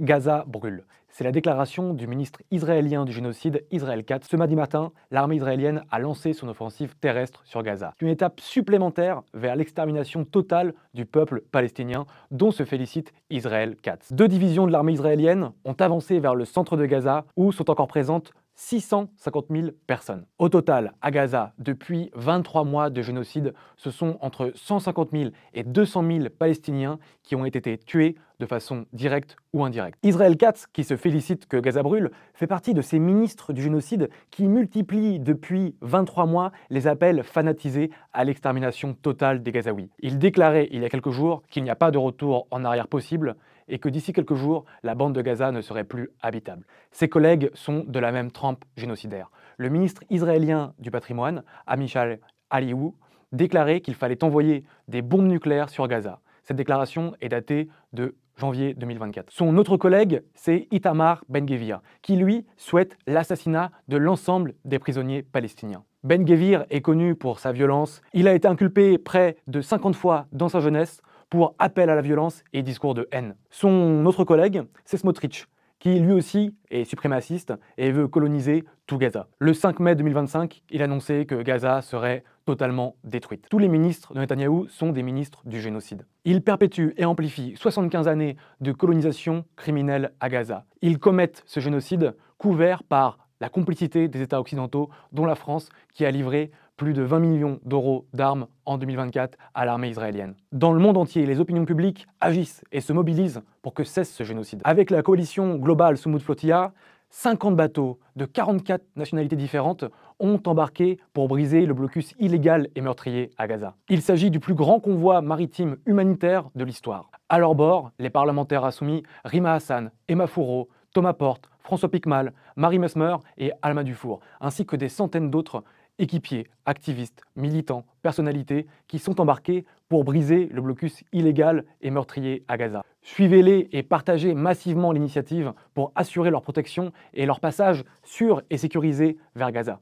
Gaza brûle. C'est la déclaration du ministre israélien du génocide, Israël Katz. Ce mardi matin, l'armée israélienne a lancé son offensive terrestre sur Gaza. Une étape supplémentaire vers l'extermination totale du peuple palestinien, dont se félicite Israël Katz. Deux divisions de l'armée israélienne ont avancé vers le centre de Gaza, où sont encore présentes 650 000 personnes. Au total, à Gaza, depuis 23 mois de génocide, ce sont entre 150 000 et 200 000 Palestiniens qui ont été tués de façon directe ou indirecte. Israël Katz, qui se félicite que Gaza brûle, fait partie de ces ministres du génocide qui multiplient depuis 23 mois les appels fanatisés à l'extermination totale des Gazaouis. Il déclarait il y a quelques jours qu'il n'y a pas de retour en arrière possible et que d'ici quelques jours, la bande de Gaza ne serait plus habitable. Ses collègues sont de la même trempe génocidaire. Le ministre israélien du patrimoine, Amichai Eliyahu, déclarait qu'il fallait envoyer des bombes nucléaires sur Gaza. Cette déclaration est datée de janvier 2024. Son autre collègue, c'est Itamar Ben-Gvir, qui lui souhaite l'assassinat de l'ensemble des prisonniers palestiniens. Ben-Gvir est connu pour sa violence. Il a été inculpé près de 50 fois dans sa jeunesse pour appel à la violence et discours de haine. Son autre collègue, c'est Smotrich, qui lui aussi est suprémaciste et veut coloniser tout Gaza. Le 5 mai 2025, il annonçait que Gaza serait totalement détruite. Tous les ministres de Netanyahou sont des ministres du génocide. Ils perpétuent et amplifient 75 années de colonisation criminelle à Gaza. Ils commettent ce génocide couvert par la complicité des États occidentaux, dont la France, qui a livré plus de 20 millions d'euros d'armes en 2024 à l'armée israélienne. Dans le monde entier, les opinions publiques agissent et se mobilisent pour que cesse ce génocide. Avec la coalition globale Soumoud Flotilla, 50 bateaux de 44 nationalités différentes ont embarqué pour briser le blocus illégal et meurtrier à Gaza. Il s'agit du plus grand convoi maritime humanitaire de l'histoire. À leur bord, les parlementaires insoumis Rima Hassan, Emma Fourreau, Thomas Porte, François Picmal, Marie Mesmer et Alma Dufour, ainsi que des centaines d'autres équipiers, activistes, militants, personnalités qui sont embarqués pour briser le blocus illégal et meurtrier à Gaza. Suivez-les et partagez massivement l'initiative pour assurer leur protection et leur passage sûr et sécurisé vers Gaza.